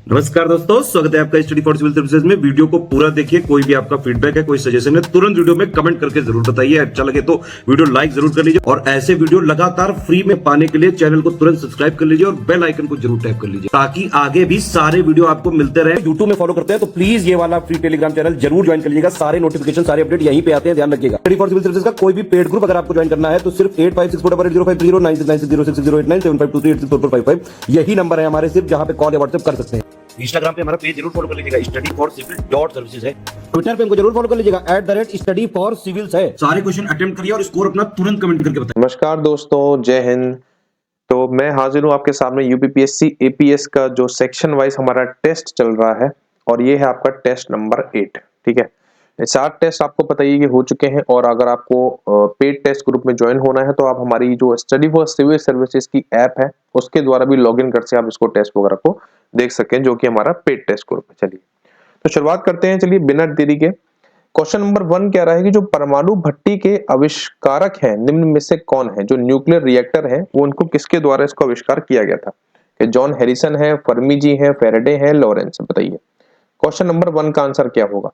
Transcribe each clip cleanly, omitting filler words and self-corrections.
नमस्कार दोस्तों, स्वागत है आपका स्टडी फॉर सिविल सर्विसेज में। वीडियो को पूरा देखिए। कोई भी आपका फीडबैक है, कोई सजेशन है, तुरंत वीडियो में कमेंट करके जरूर बताइए। अच्छा लगे तो वीडियो लाइक जरूर कर लीजिए और ऐसे वीडियो लगातार फ्री में पाने के लिए चैनल को तुरंत सब्सक्राइब कर लीजिए और बेल आइकन को जरूर टैप कर लीजिए ताकि आगे भी सारे वीडियो आपको मिलते रहे। यूट्यूब में फॉलो करते हैं तो प्लीज ये वाला फ्री टेलीग्राम चैनल जरूर ज्वाइन कर लीजिएगा। सारे नोटिफिकेशन, सारे अपडेट यहीं पे आते हैं, ध्यान रखिएगा। स्टडी फॉर सिविल सर्विसेज का कोई भी पेड ग्रुप अगर आपको ज्वाइन करना है तो सिर्फ 8564805096906523860445 यही नंबर है हमारे, सिर्फ जहां पे कॉल या व्हाट्सएप कर सकते हैं। इंस्टाग्राम पे हमारा पेज जरूर फॉलो कर लीजिएगा, study for civil dot services है। ट्विटर पे हमको जरूर फॉलो कर लीजिएगा, @स्टडी फॉर सिविल्स है। सारे क्वेश्चन अटेम्प्ट करिए और स्कोर अपना तुरंत कमेंट करके बताइए। नमस्कार दोस्तों, जय हिंद। तो मैं हाजिर हूँ आपके सामने यूपीपीएससी एपीएस का जो सेक्शन वाइज हमारा टेस्ट चल रहा है और ये है आपका टेस्ट नंबर 8। ठीक है, ये 4 टेस्ट आपको पता ही कि हो चुके हैं और अगर आपको पेड टेस्ट ग्रुप में ज्वाइन होना है तो आप हमारी जो स्टडी फॉर सिविल सर्विसेज की ऐप है उसके द्वारा भी लॉगिन कर से आप इसको टेस्ट वगैरह को देख सकें, जो कि हमारा पेड टेस्ट ग्रुप है। चलिए तो शुरुआत करते हैं। चलिए बिना देरी के क्वेश्चन नंबर 1 कह रहा है कि जो परमाणु भट्टी के आविष्कारक हैं निम्न में से कौन है? जो न्यूक्लियर रिएक्टर है वो उनको किसके द्वारा इसका आविष्कार किया गया था? कि जॉन हैरिसन है, फर्मी जी है, फैराडे है, लॉरेंस? बताइए क्वेश्चन नंबर 1 का आंसर क्या होगा?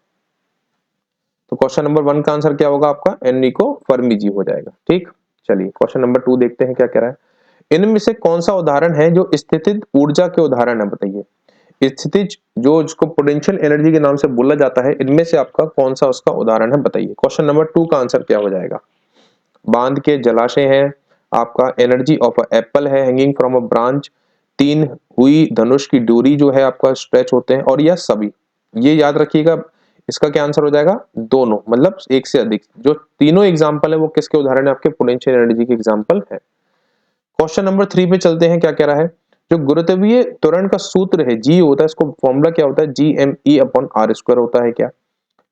तो क्वेश्चन नंबर 1 का आंसर क्या होगा आपका? एनरिको फर्मी जी हो जाएगा। ठीक, चलिए क्वेश्चन नंबर 2 देखते हैं क्या कह रहा है। इनमें से कौन सा उदाहरण है जो स्थितिज ऊर्जा के उदाहरण है? बताइए स्थितिज जो जिसको पोटेंशियल एनर्जी के नाम से बोला जाता है, इनमें से आपका कौन सा उसका उदाहरण है? बताइए क्वेश्चन नंबर 2 का आंसर क्या हो जाएगा? बांध के जलाशय है, आपका एनर्जी ऑफ अ एप्पल है, हैंगिंग फ्रॉम अ ब्रांच, 3 हुई धनुष की डोरी जो है आपका स्ट्रेच होते हैं, और यह सभी। ये याद रखिएगा, इसका क्या आंसर हो जाएगा? दोनों, मतलब एक से अधिक। जो तीनों एग्जांपल है वो किसके उदाहरण है? आपके पोटेंशियल एनर्जी के एग्जांपल है। क्वेश्चन नंबर 3 पे चलते हैं, क्या कह रहा है? जो गुरुत्वीय त्वरण का सूत्र है जी होता है, इसको फॉर्मूला क्या होता है? G M E upon R square होता है। क्या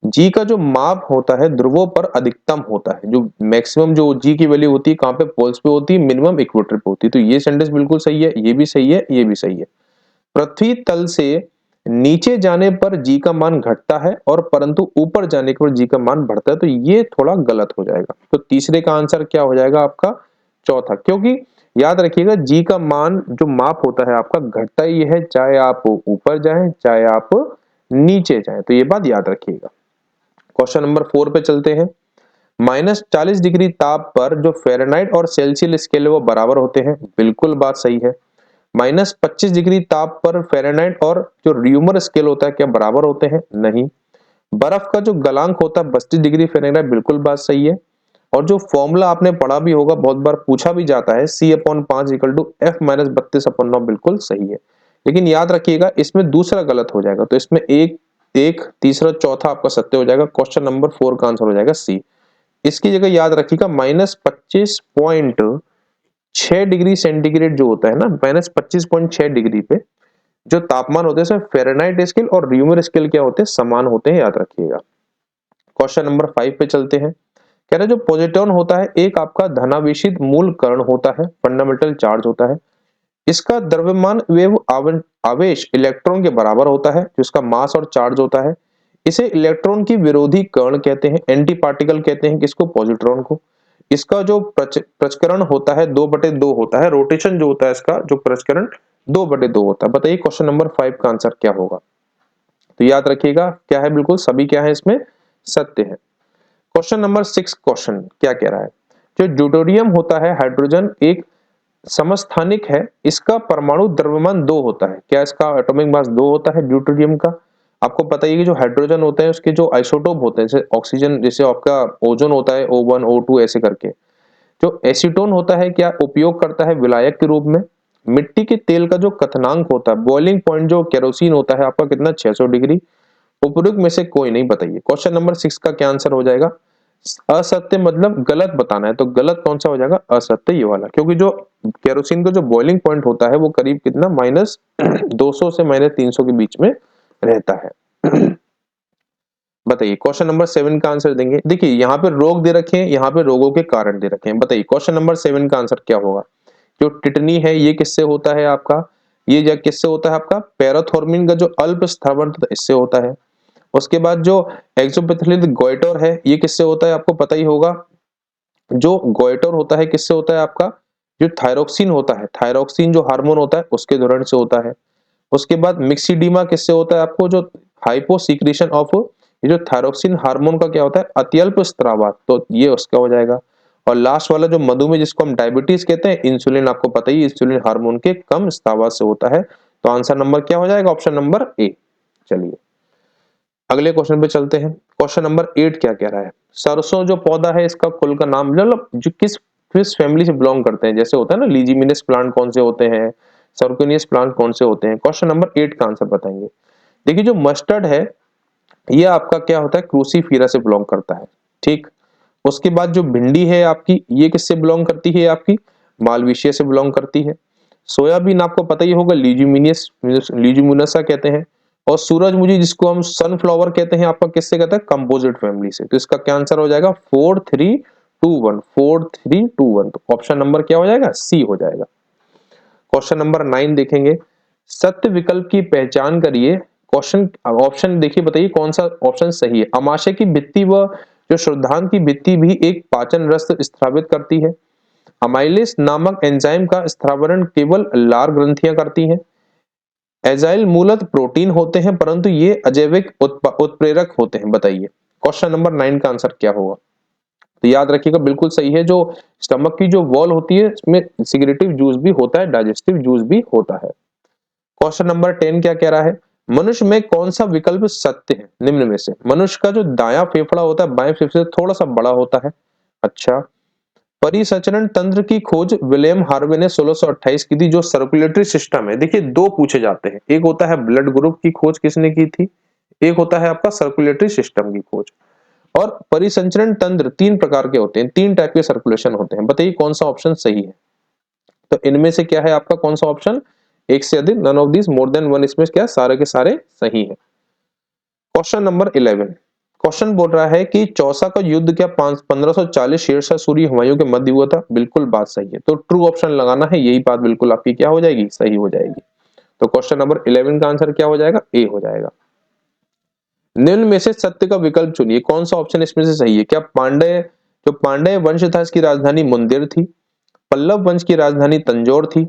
जी का जो माप होता है ध्रुवों पर अधिकतम होता है? जो मैक्सिमम जो जी की वैल्यू होती है कहां पे? पोल्स पे होती है, मिनिमम इक्वेटर पे होती है। तो ये सेंटेंस बिल्कुल सही है, ये भी सही है, ये भी सही है। पृथ्वी तल से नीचे जाने पर जी का मान घटता है और परंतु ऊपर जाने पर जी का मान बढ़ता है, तो ये थोड़ा गलत हो जाएगा। तो तीसरे का आंसर क्या हो जाएगा आपका? चौथा, क्योंकि याद रखिएगा जी का मान जो माप होता है आपका घटता ही है, चाहे आप ऊपर जाएं चाहे आप नीचे जाएं, तो ये बात याद रखिएगा। क्वेश्चन नंबर 4 पे चलते हैं। -40 डिग्री ताप पर जो फ़ारेनहाइट और सेल्सियस स्केल है वो बराबर होते हैं, बिल्कुल बात सही है। -25 डिग्री ताप पर फ़ारेनहाइट और जो र्यूमर स्केल होता है क्या बराबर होते हैं? नहीं। बर्फ का जो गलांक होता है 32 डिग्री फ़ारेनहाइट, बिल्कुल बात सही है। और जो फॉर्मूला आपने पढ़ा भी होगा, बहुत बार पूछा भी जाता है, C/5 = F-32/9, बिल्कुल सही है। लेकिन याद रखिएगा इसमें दूसरा गलत हो जाएगा, तो इसमें एक एक तीसरा चौथा आपका सत्य हो जाएगा। क्वेश्चन नंबर 4 का आंसर हो जाएगा सी। इसकी जगह याद रखिएगा -25.6 डिग्री सेंटीग्रेड जो होता है ना, -25.6 डिग्री पे जो तापमान होते हैं इसमें फ़ारेनहाइट स्केल और र्यूमर स्केल क्या होते हैं? समान होते हैं, याद रखिएगा। क्वेश्चन नंबर 5 पे चलते हैं। कह रहे जो पोजिट्रॉन होता है एक आपका धनावेशित मूल कण होता है, फंडामेंटल चार्ज होता है। इसका द्रव्यमान वेव आवेश इलेक्ट्रॉन के बराबर होता है, जिसका मास और चार्ज होता है। इसे इलेक्ट्रॉन की विरोधी कण कहते हैं, एंटी पार्टिकल कहते हैं किसको? पॉजिट्रॉन को। इसका जो प्रचकरण होता है 2/2 होता है, रोटेशन जो होता है इसका जो प्रचकरण 2/2 होता है। बताइए क्वेश्चन नंबर 5 का आंसर क्या होगा? तो याद रखिएगा क्या है, बिल्कुल सभी क्या है इसमें सत्य है। क्वेश्चन नंबर 6 क्वेश्चन क्या कह रहा है? जो ड्यूटेरियम होता है हाइड्रोजन एक समस्थानिक है, इसका परमाणु द्रव्यमान 2 होता है। क्या इसका एटॉमिक मास 2 होता है ड्यूटेरियम का? आपको पता ही है कि जो हाइड्रोजन होते हैं उसके जो आइसोटोप होते हैं, जैसे ऑक्सीजन, जैसे आपका ओजोन होता है O1 O2 ऐसे करके। जो एसीटोन होता है क्या उपयोग करता है विलायक के रूप में? मिट्टी के तेल का जो क्वथनांक होता है, बॉइलिंग पॉइंट जो केरोसिन होता है आपका कितना? 600 डिग्री। उपरोक्त में से कोई नहीं। बताइए क्वेश्चन नंबर 6 का क्या आंसर हो जाएगा? असत्य मतलब गलत बताना है, तो गलत कौन सा हो जाएगा? असत्य ये वाला, क्योंकि जो केरोसिन का जो बॉइलिंग पॉइंट होता है वो करीब कितना? -200 से -300 के बीच में रहता है। बताइए क्वेश्चन नंबर 7 का आंसर देंगे। देखिए यहाँ पे रोग दे रखे हैं, यहाँ पे रोगों के कारण दे रखे हैं। बताइए क्वेश्चन नंबर 7 का आंसर क्या होगा? जो टिटनी है ये किससे होता है आपका? ये किससे होता है आपका? पैराथॉर्मिन का जो अल्प स्थावर इससे होता है। उसके बाद जो एक्सोपिथिलिन गोइटर है ये किससे होता है? आपको पता ही होगा। जो गोइटर होता है किससे होता है आपका? जो थायरोक्सिन होता है, थायरोक्सिन जो हार्मोन होता है उसके दौरान से होता है। उसके बाद मिक्सिडीमा किससे होता है, आपको जो हाइपोसिक्रीशन ऑफ ये जो थायरोक्सिन हार्मोन का क्या होता है, अत्यल्प स्त्राव, तो ये उसका हो जाएगा। और लास्ट वाला जो मधुमेह जिसको हम डायबिटीज कहते हैं, इंसुलिन आपको पता ही, इंसुलिन हार्मोन के कम स्त्राव से होता है। तो आंसर नंबर क्या हो जाएगा, ऑप्शन नंबर ए। चलिए अगले क्वेश्चन पे चलते हैं। क्वेश्चन नंबर 8 क्या कह रहा है, सरसों जो पौधा है इसका कुल का नाम, मतलब जो किस किस फैमिली से बिलोंग करते हैं, जैसे होता है ना लीजिमिनस प्लांट कौन से होते हैं, सर्कोनियस प्लांट कौन से होते हैं। क्वेश्चन नंबर 8 का आंसर बताएंगे। देखिए जो मस्टर्ड है ये आपका क्या होता है, क्रूसीफेरा से बिलोंग करता है, ठीक। उसके बाद जो भिंडी है आपकी, ये किससे बिलोंग करती है, आपकी मालवेशिया से बिलोंग करती है। सोयाबीन आपको पता ही होगा, लीजुमिनियस लीजुमिनसा कहते हैं। और सूरजमुखी जिसको हम सनफ्लावर कहते हैं, आपका किससे कहता है, कंपोजिट फैमिली से। तो इसका क्या आंसर हो जाएगा, 4-3-2-1, 4-3-2-1। तो ऑप्शन नंबर क्या हो जाएगा, सी हो जाएगा। क्वेश्चन नंबर 9 देखेंगे, सत्य विकल्प की पहचान करिए। क्वेश्चन ऑप्शन देखिए, बताइए कौन सा ऑप्शन सही है। अमाशय की भित्ति व जो शुद्धांत की भित्ति भी एक पाचन रस स्रावित करती है। अमाइलेस नामक एंजाइम का स्रावरण केवल लार ग्रंथियां करती हैं। एजाइल मूलत प्रोटीन होते हैं परंतु ये अजैविक उत्प्रेरक होते हैं। बताइए क्वेश्चन नंबर 9 का आंसर क्या होगा। तो याद रखिएगा बिल्कुल सही है, जो स्टमक की जो वॉल होती है इसमें सिक्रेटिव जूस भी होता है, डाइजेस्टिव जूस भी होता है। क्वेश्चन नंबर 10 क्या कह रहा है, मनुष्य में कौन सा विकल्प सत्य है निम्न में से। मनुष्य का जो दायां फेफड़ा होता है बाएं फेफड़े से थोड़ा सा बड़ा होता है। अच्छा, परिसंचरण तंत्र की खोज विलियम हार्वे ने 1628 की थी। जो सर्कुलेटरी सिस्टम है, देखिए दो पूछे जाते हैं, एक होता है ब्लड ग्रुप की खोज किसने की थी, एक होता है आपका सर्कुलेटरी सिस्टम की खोज। और परिसंचरण तंत्र 3 प्रकार के होते हैं, 3 टाइप के सर्कुलेशन होते हैं। बताइए कौन सा ऑप्शन सही है। तो इनमें से क्या है आपका कौन सा ऑप्शन, एक से अधिक, none of this, more than one, इसमें क्या सारे के सारे सही है। क्वेश्चन नंबर 11, क्वेश्चन बोल रहा है कि चौसा का युद्ध क्या 1540 शेरशाह सूरी हुमायूं के मध्य हुआ था। बिल्कुल बात सही है, तो ट्रू ऑप्शन लगाना है, यही बात बिल्कुल आपकी क्या हो जाएगी, सही हो जाएगी। तो क्वेश्चन नंबर 11 का आंसर क्या हो जाएगा, ए हो जाएगा। निम्न में से सत्य का विकल्प चुनिए, कौन सा ऑप्शन इसमें से सही है। क्या पांड्य वंश था इसकी राजधानी मुंदेर थी, पल्लव वंश की राजधानी तंजौर थी,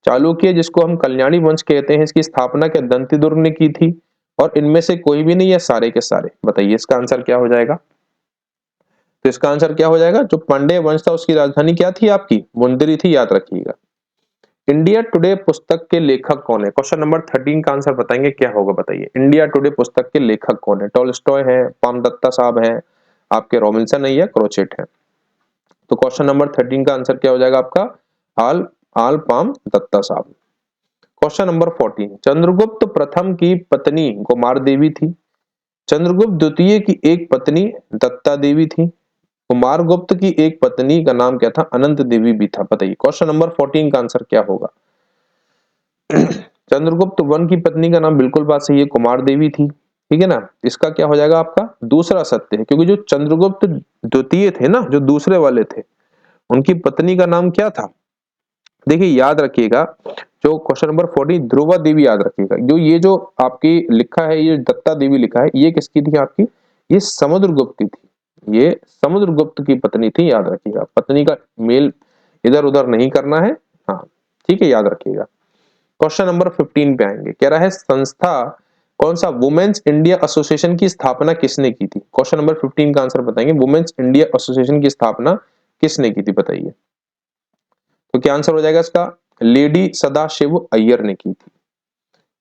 चालुक्य जिसको हम कल्याणी वंश कहते हैं इसकी स्थापना क्या दंतिदुर्ग ने की थी, और इनमें से कोई भी नहीं है, सारे के सारे। बताइए इसका आंसर क्या हो जाएगा। तो इसका आंसर क्या हो जाएगा, जो पांड्य वंश था उसकी राजधानी क्या थी, आपकी मुंदेरी थी, याद रखिएगा। इंडिया टुडे पुस्तक के लेखक कौन है। क्वेश्चन नंबर 13 का आंसर बताएंगे क्या होगा। बताइए इंडिया टुडे पुस्तक के लेखक कौन है। टॉलस्टॉय है, पाम दत्ता साहब है, आपके रॉबिन्सन है या क्रोचेट है। तो क्वेश्चन नंबर 13 का आंसर क्या हो जाएगा आपका, आल आल पाम दत्ता साहब। क्वेश्चन नंबर 14, चंद्रगुप्त प्रथम की पत्नी कुमार देवी थी, चंद्रगुप्त द्वितीय की एक पत्नी दत्ता देवी थी, कुमार गुप्त की एक पत्नी का नाम क्या था, अनंत देवी भी था। बताइए क्वेश्चन नंबर 14 का आंसर क्या होगा। चंद्रगुप्त वन की पत्नी का नाम बिल्कुल बात सही है, कुमार देवी थी, ठीक है ना। इसका क्या हो जाएगा आपका दूसरा सत्य है, क्योंकि जो चंद्रगुप्त द्वितीय थे ना, जो दूसरे वाले थे, उनकी पत्नी का नाम क्या था। देखिए याद रखिएगा, जो क्वेश्चन नंबर 14 ध्रुवा देवी याद रखिएगा, जो ये जो आपकी लिखा है, ये दत्ता देवी लिखा है, ये किसकी थी आपकी, ये समुद्रगुप्त की थी, ये समुद्रगुप्त की पत्नी थी, याद रखिएगा। पत्नी का मेल इधर उधर नहीं करना है, हाँ ठीक है, याद रखिएगा। क्वेश्चन नंबर 15 पे आएंगे, कह रहा है संस्था कौन सा वुमेन्स इंडिया एसोसिएशन की स्थापना किसने की थी। क्वेश्चन नंबर 15 का आंसर बताएंगे, वुमेन्स इंडिया एसोसिएशन की स्थापना किसने की थी। बताइए तो क्या आंसर हो जाएगा इसका, लेडी सदाशिव अय्यर ने की थी।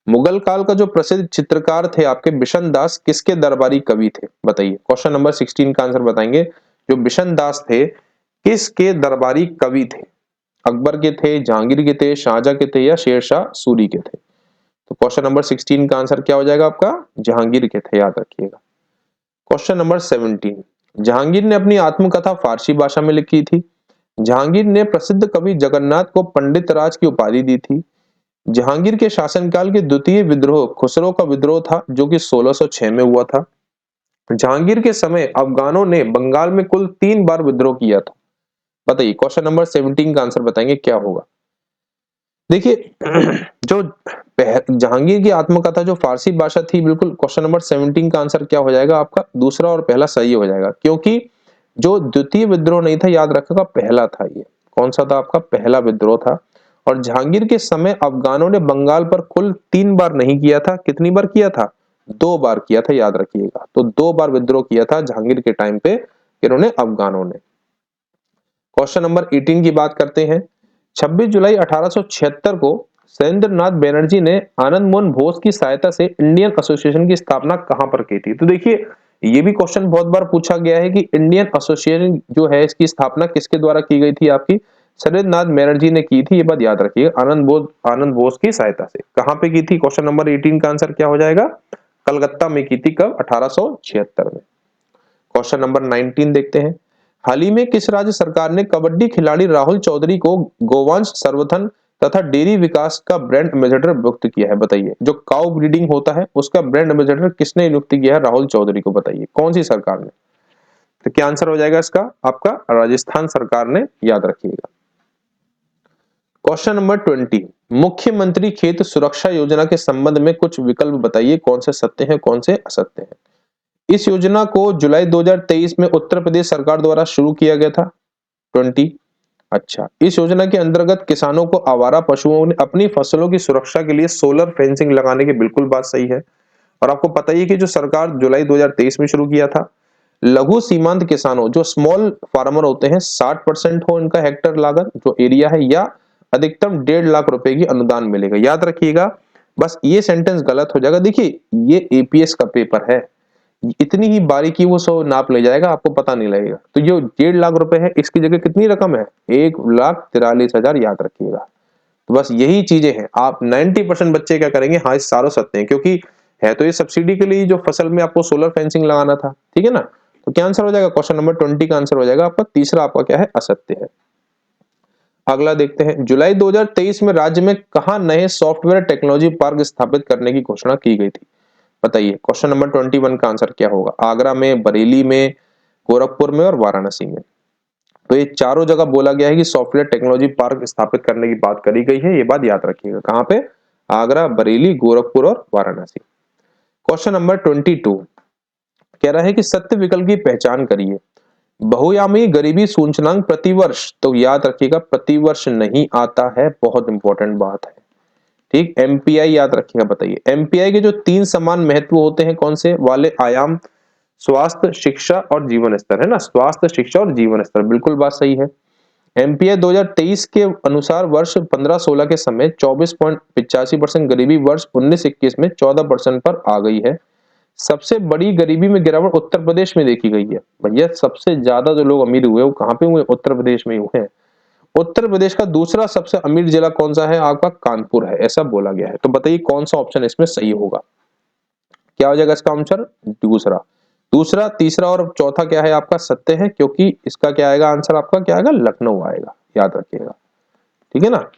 मुगल काल का जो प्रसिद्ध चित्रकार थे आपके बिशन दास किसके दरबारी कवि थे। बताइए क्वेश्चन नंबर 16 का आंसर बताएंगे, जो बिशन दास थे किसके दरबारी कवि थे, अकबर के थे, जहांगीर के थे, शाहजहां के थे या शेरशाह सूरी के थे। तो क्वेश्चन नंबर 16 का आंसर क्या हो जाएगा आपका, जहांगीर के थे, याद रखिएगा। क्वेश्चन नंबर 17, जहांगीर ने अपनी आत्मकथा फारसी भाषा में लिखी थी, जहांगीर ने प्रसिद्ध कवि जगन्नाथ को पंडित राज की उपाधि दी थी, जहांगीर के शासनकाल के द्वितीय विद्रोह खुसरो का विद्रोह था जो कि 1606 में हुआ था, जहांगीर के समय अफगानों ने बंगाल में कुल 3 बार विद्रोह किया था। बताइए क्वेश्चन नंबर 17 का आंसर बताएंगे क्या होगा। देखिए जो जहांगीर की आत्मकथा जो फारसी भाषा थी, बिल्कुल क्वेश्चन नंबर 17 का आंसर क्या हो जाएगा आपका, दूसरा और पहला सही हो जाएगा, क्योंकि जो द्वितीय विद्रोह नहीं था, याद रखेगा पहला था, ये कौन सा था आपका, पहला विद्रोह था। और जहांगीर के समय अफगानों ने बंगाल पर कुल 3 बार नहीं किया था। कितनी बार किया था? 2 बार किया था, याद रखिएगा। तो 2 बार विद्रोह किया था जहांगीर के टाइम पे इन्होंने, अफगानों ने। क्वेश्चन नंबर 18 की बात करते हैं। 26 जुलाई 1876 को सत्येंद्रनाथ बैनर्जी ने आनंद मोहन बोस की सहायता से इंडियन एसोसिएशन की स्थापना कहां पर की थी? तो देखिए, ये भी क्वेश्चन बहुत बार पूछा गया है कि इंडियन एसोसिएशन जो है इसकी स्थापना किसके द्वारा की गई थी? आपकी सत्येंद्रनाथ बैनर्जी ने की थी। ये बात याद रखिएगा, आनंद बोस की सहायता से। कहां पे की थी? क्वेश्चन नंबर 18 का आंसर क्या हो जाएगा? कलकत्ता में की थी। कब? 1876 में। क्वेश्चन नंबर 19 देखते हैं। हाल ही में किस राज्य सरकार ने कबड्डी खिलाड़ी राहुल चौधरी को गोवंश संवर्धन तथा डेयरी विकास का ब्रांड एम्बेसडर नियुक्त किया है? बताइए। जो काउ ब्रीडिंग होता है उसका ब्रांड एम्बेसडर किसने नियुक्त किया है राहुल चौधरी को? बताइए कौन सी सरकार ने? तो क्या आंसर हो जाएगा इसका? आपका राजस्थान सरकार ने, याद रखिएगा। क्वेश्चन नंबर 20, मुख्यमंत्री खेत सुरक्षा योजना के संबंध में कुछ विकल्प बताइए, कौन से सत्य हैं कौन से असत्य हैं। इस योजना को जुलाई 2023 में उत्तर प्रदेश सरकार द्वारा शुरू किया गया था। 20। अच्छा, इस योजना के अंतर्गत किसानों को आवारा पशुओं ने अपनी फसलों की सुरक्षा के लिए सोलर फेंसिंग लगाने की, बिल्कुल बात सही है। और आपको पता ही है कि जो सरकार जुलाई 2023 में शुरू किया था, लघु सीमांत किसानों जो स्मॉल फार्मर होते हैं 60% हो इनका हेक्टर लागत जो एरिया है, या अधिकतम 1.5 लाख रुपए की अनुदान मिलेगा। याद रखिएगा, बस ये सेंटेंस गलत हो जाएगा। देखिए, ये एपीएस का पेपर है, इतनी ही बारीकी वो सब नाप ले जाएगा, आपको पता नहीं लगेगा। तो जो 1.5 लाख रुपए है इसकी जगह कितनी रकम है? 1,43,000, याद रखिएगा। तो बस यही चीजें हैं। आप 90% बच्चे क्या करेंगे? हाँ, इस सारों सत्य हैं, क्योंकि है तो ये सब्सिडी के लिए जो फसल में आपको सोलर फेंसिंग लगाना था, ठीक है ना। तो क्या आंसर हो जाएगा? क्वेश्चन नंबर 20 का आंसर हो जाएगा आपका तीसरा, आपका क्या है? असत्य है। अगला देखते हैं। जुलाई 2023 में राज्य में कहा नए सॉफ्टवेयर टेक्नोलॉजी पार्क स्थापित करने की घोषणा की गई थी? बताइए। क्वेश्चन नंबर 21 का आंसर क्या होगा? आगरा में, बरेली में, गोरखपुर में और वाराणसी में। तो ये चारों जगह बोला गया है कि सॉफ्टवेयर टेक्नोलॉजी पार्क स्थापित करने की बात करी गई है। ये बात याद रखिएगा। कहां पे? आगरा, बरेली, गोरखपुर और वाराणसी। क्वेश्चन नंबर 22 कह रहा है कि सत्य विकल्प की पहचान करिए। बहुआयामी गरीबी सूचकांक प्रतिवर्ष, तो याद रखिएगा प्रतिवर्ष नहीं आता है, बहुत इंपॉर्टेंट बात है, ठीक। एमपीआई याद रखिएगा। बताइए, एमपीआई के जो 3 समान महत्व होते हैं, कौन से वाले आयाम? स्वास्थ्य, शिक्षा और जीवन स्तर, है ना। स्वास्थ्य, शिक्षा और जीवन स्तर, बिल्कुल बात सही है। एमपीआई 2023 के अनुसार वर्ष 15-16 के समय 24.85% गरीबी वर्ष 19-21 में 14% पर आ गई है। सबसे बड़ी गरीबी में गिरावट उत्तर प्रदेश में देखी गई है। भैया, सबसे ज्यादा जो लोग अमीर हुए वो कहां पे हुए? उत्तर प्रदेश में हुए हैं। उत्तर प्रदेश का दूसरा सबसे अमीर जिला कौन सा है? आपका कानपुर है, ऐसा बोला गया है। तो बताइए कौन सा ऑप्शन इसमें सही होगा? क्या हो जाएगा इसका आंसर? दूसरा। दूसरा, तीसरा और चौथा क्या है आपका? सत्य है, क्योंकि इसका क्या आएगा आंसर? आपका क्या आएगा? लखनऊ आएगा, याद रखिएगा, ठीक है ना।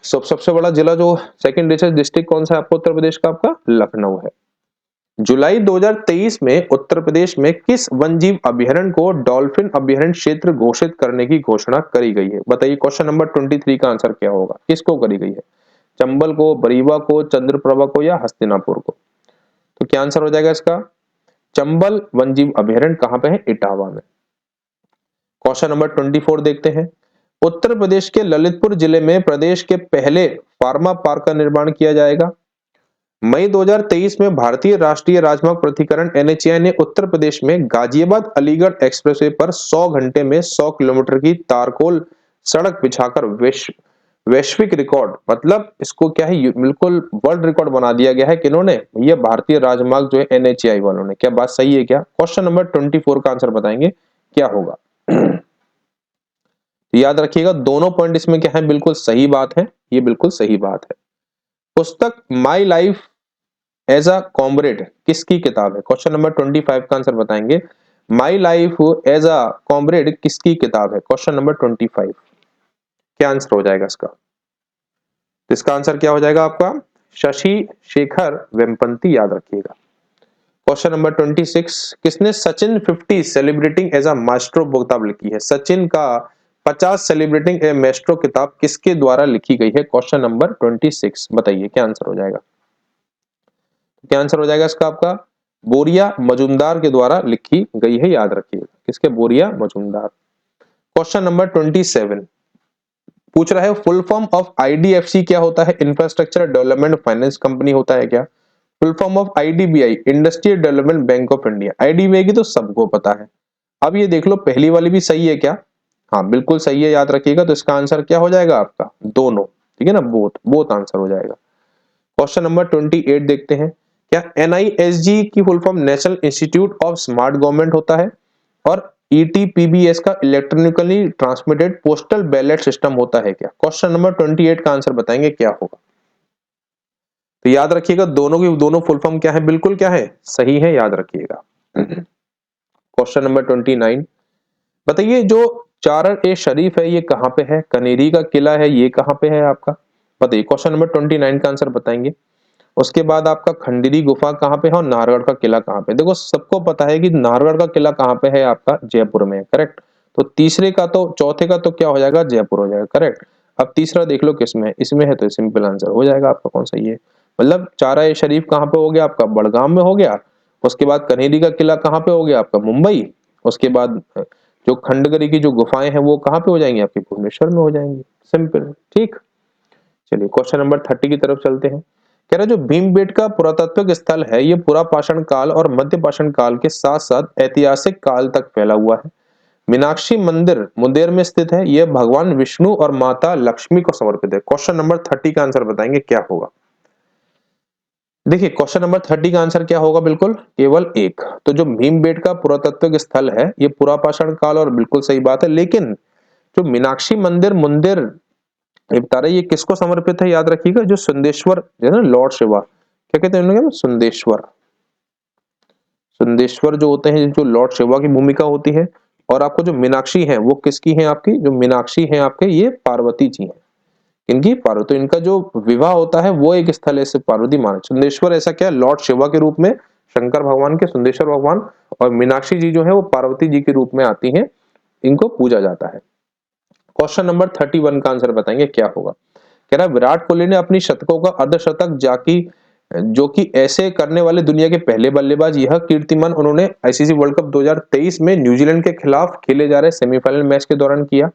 सबसे बड़ा जिला जो सेकंड रिचेस्ट डिस्ट्रिक्ट कौन सा है आपको उत्तर प्रदेश का? आपका लखनऊ है। जुलाई 2023 में उत्तर प्रदेश में किस वन्यजीव अभयारण्य को डॉल्फिन अभयारण्य क्षेत्र घोषित करने की घोषणा करी गई है? बताइए। क्वेश्चन नंबर 23 का आंसर क्या होगा? किसको करी गई है? चंबल को, बरीवा को, चंद्रप्रभा को या हस्तिनापुर को? तो क्या आंसर हो जाएगा इसका? चंबल वन्यजीव अभयारण्य कहां पे है? इटावा में। क्वेश्चन नंबर 24 देखते हैं। उत्तर प्रदेश के ललितपुर जिले में प्रदेश के पहले फार्मा पार्क का निर्माण किया जाएगा। मई 2023 में भारतीय राष्ट्रीय राजमार्ग प्राधिकरण एनएचएआई ने उत्तर प्रदेश में गाजियाबाद अलीगढ़ एक्सप्रेसवे पर 100 घंटे में 100 किलोमीटर की तारकोल सड़क बिछाकर वैश्विक रिकॉर्ड, मतलब इसको क्या है, बिल्कुल वर्ल्ड रिकॉर्ड बना दिया गया है। किन्होंने? ये भारतीय राजमार्ग जो है एनएचएआई वालों ने। क्या बात सही है क्या? क्वेश्चन नंबर 24 का आंसर बताएंगे क्या होगा? याद रखिएगा, दोनों पॉइंट इसमें क्या है? बिल्कुल सही बात है, ये बिल्कुल सही बात है। पुस्तक my life as a comrade किसकी किताब है? क्वेश्चन नंबर 25 का आंसर बताएंगे। My life as a comrade किसकी किताब है? Question number 25। क्या आंसर हो जाएगा इसका? इसका आंसर क्या हो जाएगा आपका? शशि शेखर वेम्पति, याद रखिएगा। क्वेश्चन नंबर 26, किसने Sachin 50 celebrating as a maestro किताब लिखी है? सचिन का 50 सेलिब्रेटिंग ए मास्ट्रो किताब किसके द्वारा लिखी गई है? क्वेश्चन नंबर 26, बताइए क्या आंसर हो जाएगा? क्या आंसर हो जाएगा इसका आपका? बोरिया मजूमदार के द्वारा लिखी गई है, याद रखिएगा। किसके? बोरिया मजूमदार। क्वेश्चन नंबर 27, पूछ रहा है फुल फॉर्म ऑफ आईडीएफसी क्या होता है, इंफ्रास्ट्रक्चर डेवलपमेंट फाइनेंस कंपनी होता है क्या। Full form of IDBI, industrial development bank of India. IDBI की तो सबको पता है। अब ये देख लो पहली वाली भी सही है क्या, हाँ बिल्कुल सही है, याद रखिएगा। तो इसका आंसर क्या हो जाएगा आपका, दोनों, ठीक है ना, बोथ बोथ आंसर हो जाएगा। क्वेश्चन नंबर 28 देखते हैं, क्या एनआईएसजी की full form national institute of smart government होता है, और ईटीपीबीएस का electronically transmitted postal ballot system होता है क्या। क्वेश्चन नंबर 28 का आंसर बताएंगे क्या होगा। तो याद रखिएगा दोनों की दोनों फुल फॉर्म क्या है, बिल्कुल क्या है, सही है, याद रखिएगा। क्वेश्चन नंबर 29 बताइए, जो चारण ए शरीफ है ये कहाँ पे है, कनेरी का किला है ये कहाँ पे है आपका, बताइए। क्वेश्चन नंबर 29 का आंसर बताएंगे। उसके बाद आपका खंडरी गुफा कहाँ पे है और नाहरगढ़ का किला कहाँ पे। देखो सबको पता है कि नाहरगढ़ का किला कहाँ पे है, आपका जयपुर में है, करेक्ट। तो तीसरे का तो चौथे का तो क्या हो जाएगा, जयपुर हो जाएगा, करेक्ट। अब तीसरा देख लो किसमें है, इसमें है, तो सिंपल आंसर हो जाएगा आपका कौन सा ये, मतलब चारा ए शरीफ कहाँ पे हो गया आपका, बड़गाम में हो गया। उसके बाद कनेरी का किला कहाँ पे हो गया आपका, मुंबई। उसके बाद जो खंडगरी की जो गुफाएं हैं वो कहाँ पे हो जाएंगी आपकी, भुवनेश्वर में हो जाएंगी, सिंपल, ठीक। चलिए क्वेश्चन नंबर 30 की तरफ चलते हैं। कह रहा है जो भीमबेटका पुरातात्विक स्थल है ये पुरा पाषाण काल और मध्य पाषाण काल के साथ साथ ऐतिहासिक काल तक फैला हुआ है। मीनाक्षी मंदिर मुंगेर में स्थित है, यह भगवान विष्णु और माता लक्ष्मी को समर्पित है। क्वेश्चन नंबर 30 का आंसर बताएंगे क्या होगा। देखिए क्वेश्चन नंबर 30 का आंसर क्या होगा, बिल्कुल केवल एक। तो जो भीमबेटका पुरातात्विक स्थल है ये पुरा पाषाण काल, और बिल्कुल सही बात है, लेकिन जो मीनाक्षी मंदिर मुंगेर ये बता रहे ये किसको समर्पित है, याद रखिएगा, जो सुंदेश्वर है ना, लॉर्ड शिवा, क्या कहते हैं उन्हें, सुंदेश्वर। सुंदेश्वर जो होते हैं, जो लॉर्ड शिवा की भूमिका होती है। और आपको जो मीनाक्षी है वो किसकी है, आपकी जो मीनाक्षी है आपके ये पार्वती जी हैं। इनकी पार्वती, तो इनका जो विवाह होता है वो एक स्थल है, पार्वती मान। सुंदेश्वर ऐसा क्या, लॉर्ड शिवा के रूप में शंकर भगवान के सुंदेश्वर भगवान, और मीनाक्षी जी जो है वो पार्वती जी के रूप में आती हैं, इनको पूजा जाता है। क्वेश्चन नंबर 31 का आंसर बताएंगे क्या होगा। कह रहा है विराट कोहली ने अपनी शतकों का अर्धशतक जाकी जो कि ऐसे करने वाले दुनिया के पहले बल्लेबाज, यह कीर्तिमान उन्होंने आईसीसी वर्ल्ड कप 2023 में न्यूजीलैंड के खिलाफ खेले जा रहे सेमीफाइनल मैच के दौरान किया।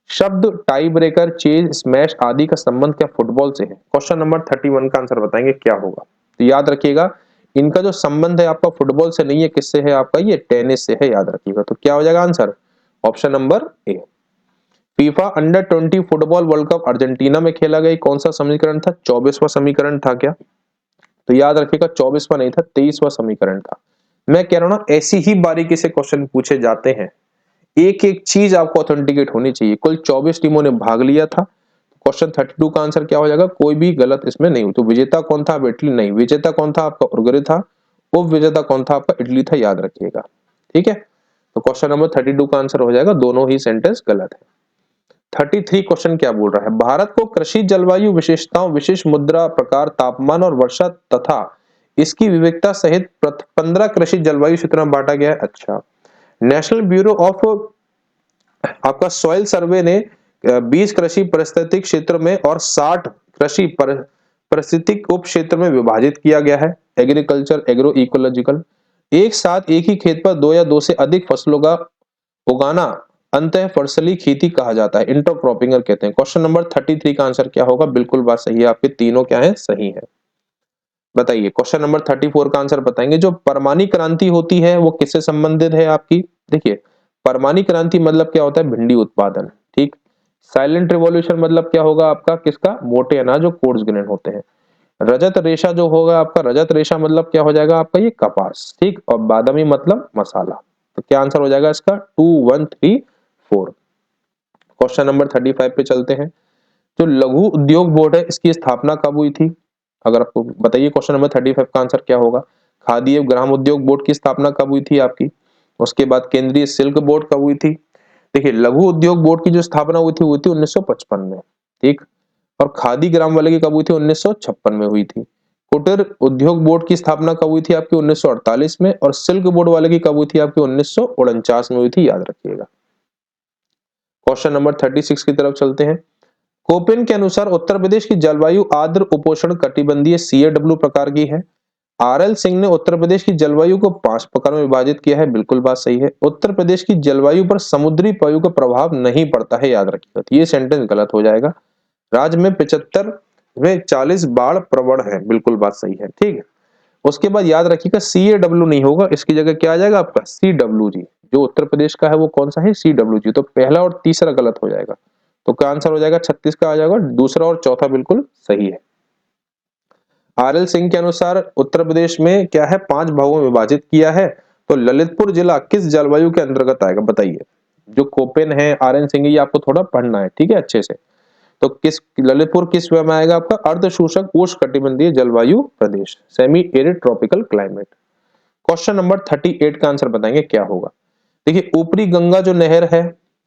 शब्द टाई ब्रेकर, चेज, स्मैश आदि का संबंध क्या फुटबॉल से है। क्वेश्चन नंबर 31 का आंसर बताएंगे क्या होगा। तो याद रखिएगा इनका जो संबंध है आपका फुटबॉल से नहीं है, किससे है आपका, ये टेनिस से है, याद रखिएगा। तो क्या हो जाएगा answer, option number A. FIFA under 20 football world cup Argentina में खेला गया, कौन सा समीकरण था, 24वां समीकरण था क्या। तो याद रखिएगा 24वां नहीं था, 23वां समीकरण था। मैं कह रहा हूं ना ऐसी ही बारीकी से क्वेश्चन पूछे जाते हैं, एक एक चीज आपको ऑथेंटिकेट होनी चाहिए। कुल 24 टीमों ने भाग लिया था। क्वेश्चन 32 का आंसर क्या हो जाएगा, कोई भी गलत इसमें नहीं। तो विजेता कौन था, इटली नहीं। विजेता कौन था आपका, उरुग्वे था। उप विजेता कौन था आपका, इटली था, याद रखिएगा, ठीक है। तो क्वेश्चन नंबर 32 का आंसर हो जाएगा, दोनों ही सेंटेंस गलत है। 33 क्वेश्चन क्या बोल रहा है, भारत को कृषि जलवायु विशेषताओं, विशेष मुद्रा प्रकार, तापमान और वर्षा तथा इसकी विविधता सहित 15 कृषि जलवायु क्षेत्रों में बांटा गया है। अच्छा, नेशनल ब्यूरो ऑफ आपका सॉइल सर्वे ने 20 कृषि परिस्थितिक क्षेत्र में और 60 कृषि परिस्थितिक उप क्षेत्र में विभाजित किया गया है। एग्रीकल्चर एग्रो इकोलॉजिकल, एक साथ एक ही खेत पर दो या दो से अधिक फसलों का उगाना अंतः फसली खेती कहा जाता है, इंटरक्रॉपिंग कहते हैं। क्वेश्चन नंबर 33 का आंसर क्या होगा, बिल्कुल बात सही है आपके, तीनों क्या है, सही है। बताइए क्वेश्चन नंबर 34 का आंसर बताएंगे। जो परमाणु क्रांति होती है वो किससे संबंधित है आपकी। देखिए परमाणु क्रांति मतलब क्या होता है, भिंडी उत्पादन, ठीक। साइलेंट रिवॉल्यूशन मतलब क्या होगा आपका, किसका, मोटे अनाज जो कोर्स ग्रेन होते हैं। रजत रेशा जो होगा आपका, रजत रेशा मतलब क्या हो जाएगा आपका, ये कपास, ठीक। और बादामी मतलब मसाला। तो क्या आंसर हो जाएगा इसका, 2134। क्वेश्चन नंबर 35 पे चलते हैं। जो लघु उद्योग बोर्ड है इसकी स्थापना कब हुई थी, अगर आपको बताइए। क्वेश्चन नंबर 35 का आंसर क्या होगा। खादी एवं ग्राम उद्योग बोर्ड की स्थापना कब हुई थी आपकी। उसके बाद केंद्रीय शुल्क बोर्ड कब हुई थी। देखिए लघु उद्योग बोर्ड की जो स्थापना हुई थी 1955 में, ठीक। और खादी ग्राम वाले की कब हुई थी, 1956 में हुई थी। कुटीर उद्योग बोर्ड की स्थापना कब हुई थी आपकी, 1948 में। और सिल्क बोर्ड वाले की कब हुई थी आपकी, 1949 में हुई थी, याद रखिएगा। क्वेश्चन नंबर 36 की तरफ चलते हैं। कोपेन के अनुसार उत्तर प्रदेश की जलवायु आर्द्र उपोष्ण कटिबंधीय CAW प्रकार की है। आरएल सिंह ने उत्तर प्रदेश की जलवायु को 5 प्रकार में विभाजित किया है, बिल्कुल बात सही है। उत्तर प्रदेश की जलवायु पर समुद्री वायु का प्रभाव नहीं पड़ता है, याद रखिएगा, तो ये सेंटेंस गलत हो जाएगा। राज्य में 75 में 40 बाढ़ प्रवण है, बिल्कुल बात सही है, ठीक है। उसके बाद याद रखिएगा CAW नहीं होगा, इसकी जगह क्या आ जाएगा आपका CWG। जो उत्तर प्रदेश का है वो कौन सा है, CWG। तो पहला और तीसरा गलत हो जाएगा, तो क्या आंसर हो जाएगा 36 का आ जाएगा, दूसरा और चौथा बिल्कुल सही है। आरएल सिंह के अनुसार उत्तर प्रदेश में क्या है, 5 भागों में विभाजित किया है, तो ललितपुर जिला किस जलवायु के अंतर्गत आएगा बताइए। जो कोपेन है आरएन सिंह, ये आपको थोड़ा पढ़ना है, ठीक है, अच्छे से। तो ललितपुर किस में आएगा आपका, अर्धशोषक उष्णकटिबंधीय जलवायु प्रदेश, semi arid tropical climate. Question number 38 का आंसर बताएंगे क्या होगा। देखिए ऊपरी गंगा जो नहर है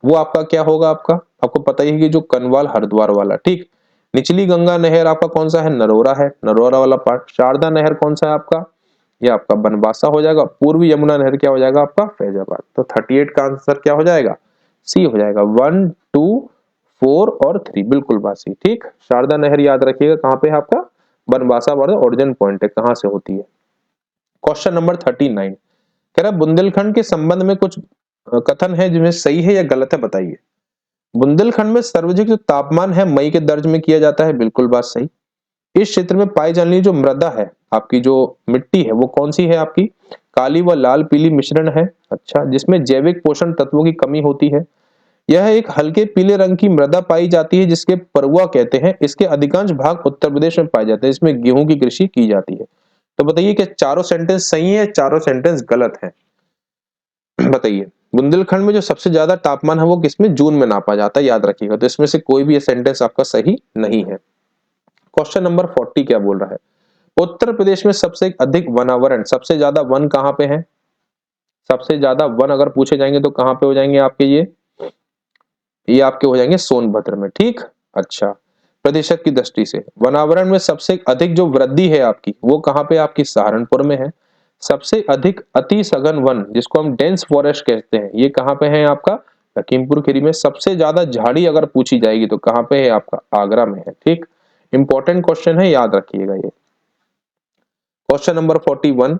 वो आपका क्या होगा, आपको पता ही है कि जो कनवाल हरिद्वार वाला, ठीक। निचली गंगा नहर आपका कौन सा है, नरोरा है, नरोरा वाला पार्ट। शारदा नहर कौन सा है आपका, ये आपका बनवासा हो जाएगा। पूर्वी यमुना नहर क्या हो जाएगा आपका, फैजाबाद। तो 38 का आंसर क्या हो जाएगा, सी हो जाएगा। 1, 2, 4 और 3 बिल्कुल बात सही, ठीक। शारदा नहर याद रखिएगा कहाँ पे है आपका, बनवासा वाला ओरिजिन पॉइंट है, कहां से होती है। क्वेश्चन नंबर 39 कह रहा है बुंदेलखंड के संबंध में कुछ कथन है जिनमें सही है या गलत है बताइए। बुंदेलखंड में सर्वाधिक जो तापमान है मई के दर्ज में किया जाता है, बिल्कुल बात सही। इस क्षेत्र में पाई जाने वाली जो मृदा है आपकी, जो मिट्टी है वो कौन सी है आपकी, काली व लाल पीली मिश्रण है, अच्छा, जिसमें जैविक पोषण तत्वों की कमी होती है। यह एक हल्के पीले रंग की मृदा पाई जाती है जिसके परुआ कहते हैं। इसके अधिकांश भाग उत्तर प्रदेश में पाए जाते हैं, इसमें गेहूं की कृषि की जाती है। तो बताइए कि चारों सेंटेंस सही है, चारों सेंटेंस गलत है, बताइए। बुंदेलखंड में जो सबसे ज्यादा तापमान है वो किसमें, जून में नापा जाता है, याद रखिएगा। तो इसमें से कोई भी ये सेंटेंस आपका सही नहीं है। क्वेश्चन नंबर 40 क्या बोल रहा है, उत्तर प्रदेश में सबसे अधिक वनावरण, सबसे ज्यादा वन कहां पे है, सबसे ज्यादा वन अगर पूछे जाएंगे तो कहां पे हो जाएंगे आपके, ये आपके हो जाएंगे सोनभद्र में, ठीक। अच्छा, प्रतिशत की दृष्टि से वनावरण में सबसे अधिक जो वृद्धि है आपकी वो कहां पे आपकी, सहारनपुर में है। सबसे अधिक अति सघन वन जिसको हम डेंस फॉरेस्ट कहते हैं, ये कहां पे है आपका, लखीमपुर खीरी में। सबसे ज्यादा झाड़ी अगर पूछी जाएगी तो कहां पे है आपका, आगरा में है, ठीक। इंपॉर्टेंट क्वेश्चन है, याद रखिएगा ये। क्वेश्चन नंबर 41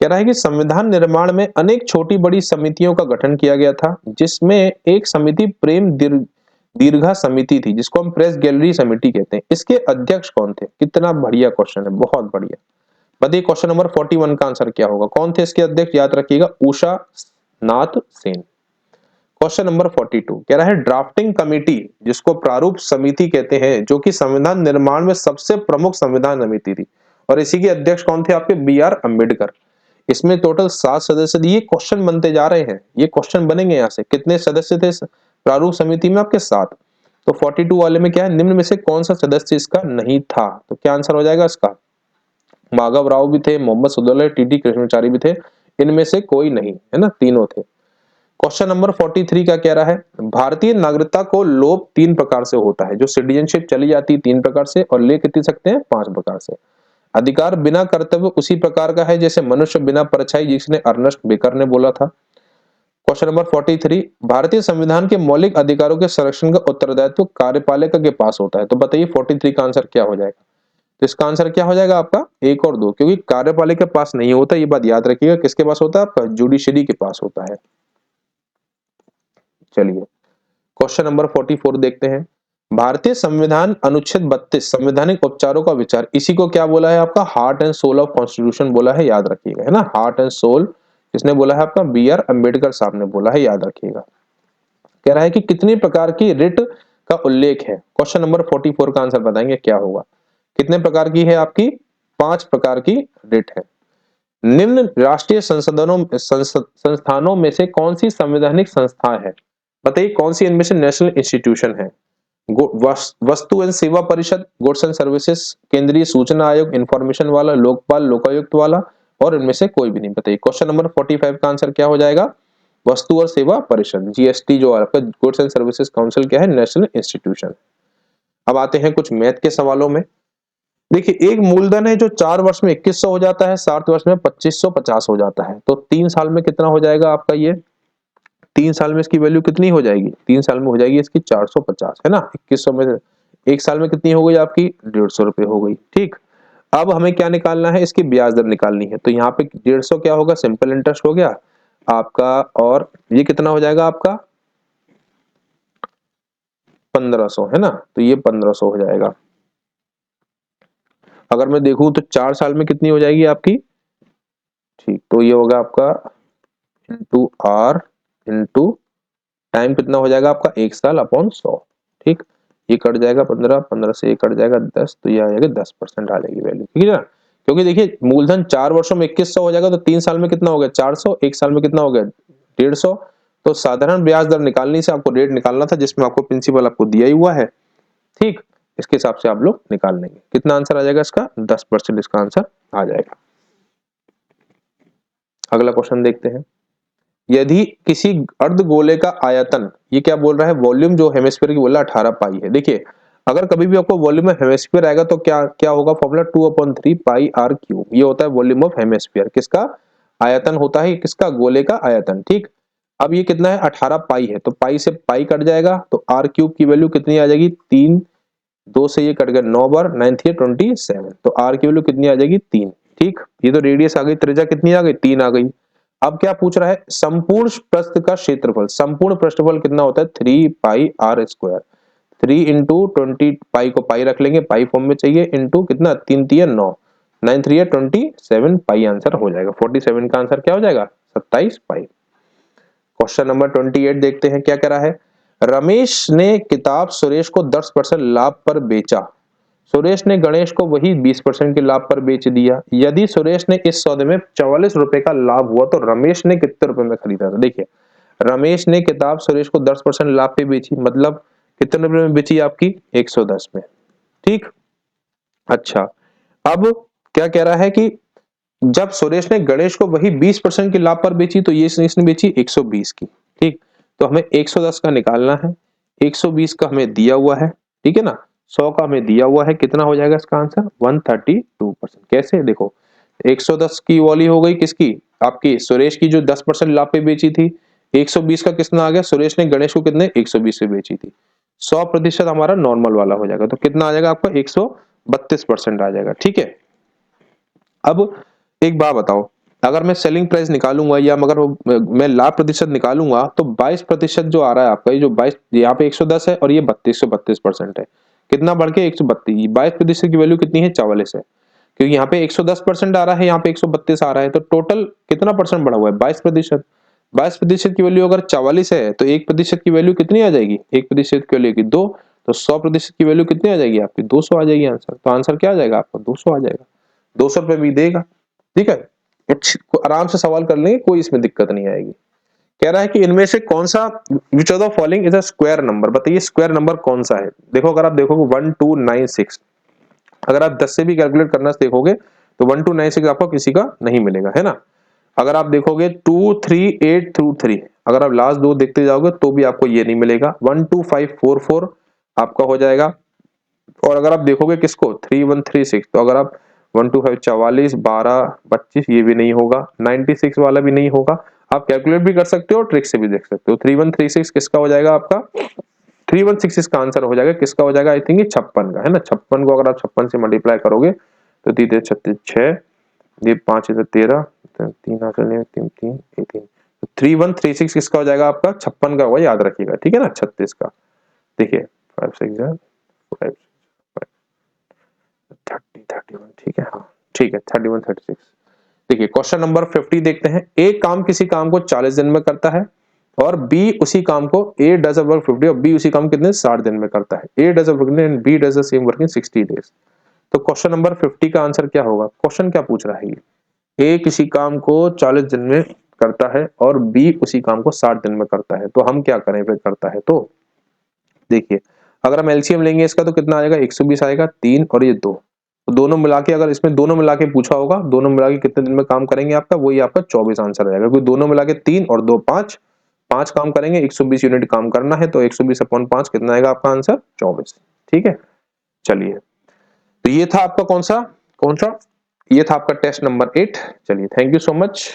कह रहा है कि संविधान निर्माण में अनेक छोटी बड़ी समितियों का गठन किया गया था, जिसमें एक समिति प्रेम दीर्घा समिति थी जिसको हम प्रेस गैलरी समिति कहते हैं। इसके अध्यक्ष कौन थे, कितना बढ़िया क्वेश्चन है, बहुत बढ़िया। बताइए क्वेश्चन नंबर 41 का आंसर क्या होगा, कौन थे इसके अध्यक्ष, याद रखिएगा उषा नाथ सेन। क्वेश्चन नंबर 42 कह रहा है ड्राफ्टिंग कमेटी जिसको प्रारूप समिति कहते हैं, जो कि संविधान निर्माण में सबसे प्रमुख संविधान समिति थी, और इसी के अध्यक्ष कौन थे आपके, BR अम्बेडकर। इसमें टोटल 7 सदस्य थे। ये क्वेश्चन बनते जा रहे हैं, ये क्वेश्चन बनेंगे यहाँ से। कितने सदस्य थे प्रारूप समिति में आपके, 7। तो 42 वाले में क्या है, निम्न में से कौन सा सदस्य इसका नहीं था, तो क्या आंसर हो जाएगा इसका, माधव राव भी थे, मोहम्मद सुदौला, TT कृष्णाचारी भी थे, इनमें से कोई नहीं है ना, तीनों थे। क्वेश्चन नंबर 43 का कह रहा है भारतीय नागरिकता को लोप 3 प्रकार से होता है, जो सिटीजनशिप चली जाती है 3 प्रकार से, और ले कितने सकते हैं, 5 प्रकार से। अधिकार बिना कर्तव्य उसी प्रकार का है जैसे मनुष्य बिना परछाई, जिसने अर्नेस्ट बेकर ने बोला था। क्वेश्चन नंबर 43 भारतीय संविधान के मौलिक अधिकारों के संरक्षण का उत्तरदायित्व कार्यपालिका के पास होता है। तो बताइए 43 का आंसर क्या हो जाएगा, तो इसका आंसर क्या हो जाएगा आपका 1 और 2, क्योंकि कार्यपालिका के पास नहीं होता, ये बात याद रखिएगा। किसके पास होता है आपका, जुडिशरी के पास होता है। चलिए क्वेश्चन नंबर 44 देखते हैं। भारतीय संविधान अनुच्छेद 32 संवैधानिक उपचारों का विचार, इसी को क्या बोला है आपका, heart and soul of constitution बोला है, याद रखिएगा, है ना। हार्ट एंड सोल किसने बोला है आपका, BR अम्बेडकर साहब ने बोला है, याद रखिएगा। कह रहा है कि कितनी प्रकार की रिट का उल्लेख है। क्वेश्चन नंबर 44 का आंसर बताएंगे क्या होगा, कितने प्रकार की है आपकी, 5 प्रकार की रिट है। निम्न राष्ट्रीय संस्थानों में से कौन सी संवैधानिक संस्था है, बताइए कौन सी इनमें से नेशनल इंस्टीट्यूशन है। वस्तु एवं सेवा परिषद, गुड्स एंड सर्विसेज, केंद्रीय सूचना आयोग, इंफॉर्मेशन वाला, लोकपाल लोकायुक्त वाला, और इनमें से कोई भी नहीं। बताइए क्वेश्चन नंबर 45 का आंसर क्या हो जाएगा, वस्तु और सेवा परिषद, GST जो आपका गुड्स एंड सर्विसेज काउंसिल क्या है, नेशनल इंस्टीट्यूशन। अब आते हैं कुछ मैथ के सवालों में। देखिए एक मूलधन है जो 4 वर्ष में 2100 हो जाता है, 7 वर्ष में 2550 हो जाता है, तो 3 साल में कितना हो जाएगा आपका, ये 3 साल में इसकी वैल्यू कितनी हो जाएगी, 3 साल में हो जाएगी इसकी 450, है ना। 2100 में 1 साल में कितनी हो गई आपकी, 150 रुपए हो गई, ठीक। अब हमें क्या निकालना है, इसकी ब्याज दर निकालनी है। तो यहाँ पे 150 क्या होगा, सिंपल इंटरेस्ट हो गया आपका, और ये कितना हो जाएगा आपका 1500, है ना। तो ये 1500 हो जाएगा। अगर मैं देखूं तो 4 साल में कितनी हो जाएगी आपकी, ठीक, तो ये होगा आपका इंटू आर इंटू टाइम कितना हो जाएगा आपका 1 साल अपॉन 100, ठीक। ये कट जाएगा 15, 15 से ये कट जाएगा 10, तो ये आ जाएगा 10% आ जाएगी वैल्यू, ठीक है ना। क्योंकि देखिए मूलधन 4 वर्षों में 2100 हो जाएगा, तो 3 साल में कितना हो गया 400, 1 साल में कितना हो गया 150। तो साधारण ब्याज दर निकालने से आपको रेट निकालना था जिसमें आपको प्रिंसिपल आपको दिया ही हुआ है, ठीक। इसके हिसाब से आप लोग निकाल लेंगे। कितना आंसर आ जाएगा इसका, 10% इसका आंसर आ जाएगा। अगला क्वेश्चन देखते हैं। यदि किसी अर्धगोले का आयतन, ये क्या बोल रहा है, वॉल्यूम जो हेमिस्फीयर की बोला 18 पाई है। देखिए अगर कभी भी आपको वॉल्यूम ऑफ हेमिस्फीयर आएगा तो क्या क्या होगा फॉर्मूला, 2/3 पाई आर क्यूब। ये होता है वॉल्यूम ऑफ हेमिस्फीयर, किसका आयतन होता है, किसका, गोले का आयतन, ठीक। अब ये कितना है 18 पाई है, तो पाई से पाई कट जाएगा, तो आर क्यूब की वैल्यू कितनी आ जाएगी 3, 2 से ये कट गया 9 बार, 9 3 27, तो आर की वैल्यू कितनी आ जाएगी 3, ठीक। ये तो रेडियस आ गई, त्रिज्या कितनी आ गई 3 आ गई। अब क्या पूछ रहा है, संपूर्ण पृष्ठ का क्षेत्रफल, संपूर्ण पृष्ठफल कितना होता है 3 पाई आर स्क्वायर, 3 इंटू 20, पाई को पाई रख लेंगे, पाई फॉर्म में चाहिए, इंटू कितना 3 3 9, 9 3 27 पाई आंसर हो जाएगा। 47 का आंसर क्या हो जाएगा 27 पाई। क्वेश्चन नंबर 28 देखते हैं क्या कह रहा है। रमेश ने किताब सुरेश को 10% लाभ पर बेचा, सुरेश ने गणेश को वही 20% के लाभ पर बेच दिया। यदि सुरेश ने इस सौदे में 44 रुपए का लाभ हुआ तो रमेश ने कितने रुपए में खरीदा था। देखिए रमेश ने किताब सुरेश को 10% लाभ पे बेची, मतलब कितने रुपए में बेची आपकी 110 में, ठीक। अच्छा अब क्या कह रहा है कि जब सुरेश ने गणेश को वही 20% के लाभ पर बेची तो ये इसने बेची 120 की, ठीक। तो हमें 110 का निकालना है, 120 का हमें दिया हुआ है, ठीक है ना, 100 का हमें दिया हुआ है, कितना हो जाएगा इसका आंसर 132%। कैसे, देखो 110 की वाली हो गई किसकी, आपकी सुरेश की जो 10% लाभ पे बेची थी, 120 का कितना आ गया, सुरेश ने गणेश को कितने 120 से बेची थी, 100% हमारा नॉर्मल वाला हो जाएगा, तो कितना आ जाएगा आपका 132% आ जाएगा, ठीक है। अब एक बात बताओ, अगर मैं सेलिंग प्राइस निकालूंगा या मगर मैं लाभ प्रतिशत निकालूंगा तो 22% जो आ रहा है आपका, ये जो 22 यहाँ पे 110 है और ये 32% है, कितना बढ़ के 132, 22% की वैल्यू कितनी है 44 है, क्योंकि यहाँ पे 110% आ रहा है, यहाँ पे 132 आ रहा है, तो टोटल कितना परसेंट बढ़ा हुआ है 22%। 22% की वैल्यू अगर 44 है तो 1% की वैल्यू कितनी आ जाएगी, 1% की वैल्यू की 2, तो 100% की वैल्यू कितनी आ जाएगी आपकी 200 आ जाएगी आंसर। तो आंसर क्या आ जाएगा आपका 200 आ जाएगा, 200 रुपए भी देगा, ठीक है। आराम से सवाल कर लेंगे, कोई इसमें दिक्कत नहीं आएगी। कह रहा है कि इनमें से कौन सा which of the following is a square number, बताइए स्क्वायर नंबर कौन सा है। देखो अगर आप देखोगे 1296, अगर आप 10 से भी कैलकुलेट करना देखोगे तो 1296 आपको किसी का नहीं मिलेगा, है ना। अगर आप देखोगे 23823, अगर आप लास्ट दो देखते जाओगे तो भी आपको ये नहीं मिलेगा। 12544 आपका हो जाएगा, और अगर आप देखोगे किसको 3136, तो अगर आप 125 44 12 25 ये भी नहीं होगा, 96 वाला भी नहीं होगा। आप कैलकुलेट भी कर सकते हो और ट्रिक से भी देख सकते हो। 3136 किसका हो जाएगा आपका, 3166 का आंसर हो जाएगा, किसका हो जाएगा आई थिंक 56 का, है ना। 56 को अगर आप 56 से मल्टीप्लाई करोगे तो 3 36 6, ये 5 13, 3 3 3 18, 3136 किसका हो जाएगा आपका 56 का होगा, याद रखिएगा, ठीक है ना। 36 का देखिए 5 6 5 30 31, ठीक है, हाँ ठीक है 31 36। देखिए क्वेश्चन नंबर 50 देखते हैं। ए काम किसी काम को 40 दिन में करता है और बी उसी काम को, ए डज अ वर्क 50 और बी उसी काम कितने 60 दिन में करता है। A does a work and B does the same work in 60 days. तो क्वेश्चन नंबर 50 का आंसर क्या होगा, क्वेश्चन क्या पूछ रहा है ये, ए किसी काम को 40 दिन में करता है और बी उसी काम को 60 दिन में करता है, तो हम क्या करें फिर करता है। तो देखिए अगर हम एलसीएम लेंगे इसका तो कितना आएगा 120 आएगा, 3 और ये 2, तो दोनों मिला के, अगर इसमें दोनों मिला के पूछा होगा दोनों मिला के कितने दिन में काम करेंगे आपका, वही आपका 24 आंसर आएगा, क्योंकि दोनों मिला के 3 और 2 5, 5 काम करेंगे, 120 यूनिट काम करना है, तो 120/5 कितना आएगा आपका आंसर 24, ठीक है। चलिए तो ये था आपका कौन सा, ये था आपका टेस्ट नंबर 8। चलिए थैंक यू सो मच।